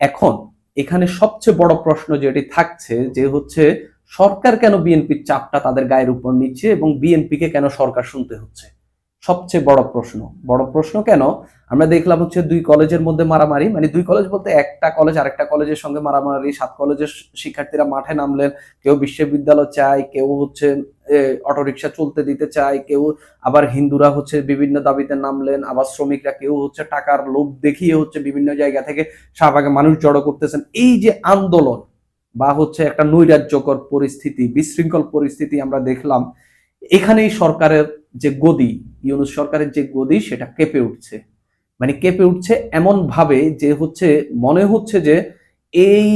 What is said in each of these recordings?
এখন এখানে সবচেয়ে বড় প্রশ্ন যেটি থাকছে যে হচ্ছে সরকার কেন বিএনপির চাপটা তাদের গায়ের উপর নিচ্ছে এবং বিএনপিকে কেন সরকার শুনতে হচ্ছে। সবচেয়ে বড় প্রশ্ন কেন আমরা দেখলাম হচ্ছে দুই কলেজের মধ্যে মারামারি, মানে দুই কলেজ বলতে একটা কলেজ আরেকটা কলেজের সঙ্গে মারামারি, 7 কলেজের শিক্ষার্থীরা মাঠে নামলেন, কেউ বিশ্ববিদ্যালয় চায়, কেউ হচ্ছে অটোরিকশা চলতে দিতে চায়, কেউ আবার হিন্দুরা হচ্ছে বিভিন্ন দাবিতে নামলেন, আবার শ্রমিকরা কেউ হচ্ছে টাকার লোভ দেখিয়ে হচ্ছে বিভিন্ন জায়গা থেকে শাহবাগে মানুষ জড়ো করতেছেন। এই যে আন্দোলন বা হচ্ছে একটা নৈরাজ্যকর পরিস্থিতি, বিশৃঙ্খল পরিস্থিতি আমরা দেখলাম, এখানেই সরকারের যে গদি, ইউনূস সরকারের যে গদি সেটা কেঁপে উঠছে। মানে কেঁপে উঠছে এমন ভাবে যে হচ্ছে মনে হচ্ছে যে এই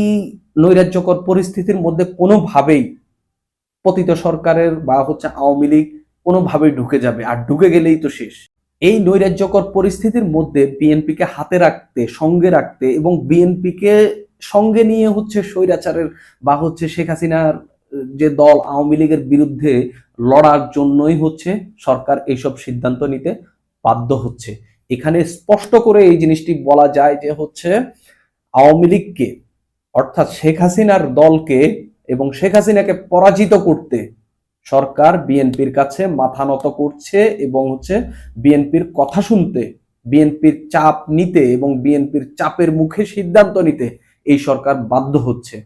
নৈরাজ্যকর পরিস্থিতির মধ্যে কোনোভাবেই পতিত সরকারের বা হচ্ছে আওয়ামী লীগ কোনোভাবেই ঢুকে যাবে, আর ঢুকে গেলেই তো শেষ। এই নৈরাজ্যকর পরিস্থিতির মধ্যে বিএনপিকে হাতে রাখতে, সঙ্গে রাখতে এবং বিএনপিকে সঙ্গে নিয়ে হচ্ছে স্বৈরাচারের বা হচ্ছে শেখ হাসিনার যে দল আওয়ামী লীগের বিরুদ্ধে লড়ার জন্যই হচ্ছে সরকার এইসব সিদ্ধান্ত নিতে বাধ্য হচ্ছে। এখানে স্পষ্ট করে এই জিনিসটি বলা যায় যে হচ্ছে আওয়ামী লীগকে, অর্থাৎ শেখ হাসিনার দলকে এবং শেখ হাসিনাকে পরাজিত করতে সরকার বিএনপির কাছে মাথা নত করছে এবং হচ্ছে বিএনপির কথা শুনতে, বিএনপির চাপ নিতে এবং বিএনপির চাপের মুখে সিদ্ধান্ত নিতে এই সরকার বাধ্য হচ্ছে।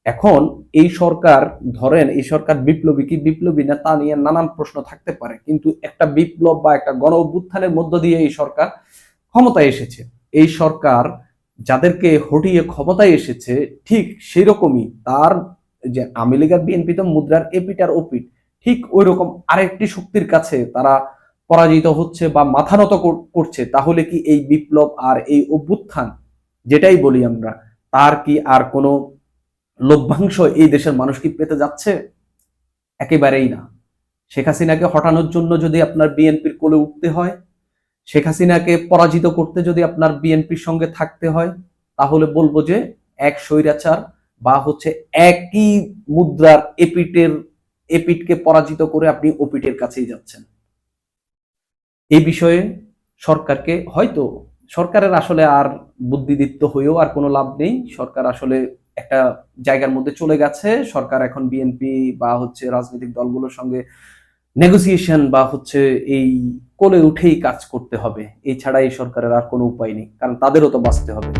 এখন এই সরকার, ধরেন এই সরকার বিপ্লবী কি বিপ্লবী না তা নিয়ে নানান প্রশ্ন থাকতে পারে, কিন্তু একটা বিপ্লব বা একটা গণ অভ্যুত্থানের মধ্য দিয়ে এই সরকার ক্ষমতায় এসেছে। এই সরকার যাদেরকে হটিয়ে ক্ষমতায় এসেছে ঠিক সেরকমই তার যে আওয়ামী লীগ আর বিএনপি তো মুদ্রার এপিট আর ওপিট, ঠিক ওই রকম আরেকটি শক্তির কাছে তারা পরাজিত হচ্ছে বা মাথা নত করছে। তাহলে কি এই বিপ্লব আর এই অভ্যুত্থান, যেটাই বলি আমরা, তার কি আর কোনো লভ্যাংশ এই দেশের মানুষ কি পেতে যাচ্ছে? একেবারেই না। শেখ হাসিনাকে হটানোর জন্য যদি আপনার বিএনপির কোলে উঠতে হয়, শেখ হাসিনাকে পরাজিত করতে যদি আপনার বিএনপির সঙ্গে থাকতে হয়, তাহলে বলবো যে এক স্বৈরাচার বা হচ্ছে একই মুদ্রার এপিটকে পরাজিত করে আপনি ওপিটের কাছেই যাচ্ছেন। এই বিষয়ে সরকারকে হয়তো, সরকারের আসলে আর বুদ্ধিদীপ্ত হয়েও আর কোনো লাভ নেই। সরকার আসলে একটা জায়গার মধ্যে চলে গেছে। সরকার এখন বিএনপি বা হচ্ছে রাজনৈতিক দলগুলোর সঙ্গে নেগোসিয়েশন বা হচ্ছে এই কোলে উঠেই কাজ করতে হবে। এছাড়া এই সরকারের আর কোনো উপায় নেই, কারণ তাদেরও তো বাঁচতে হবে।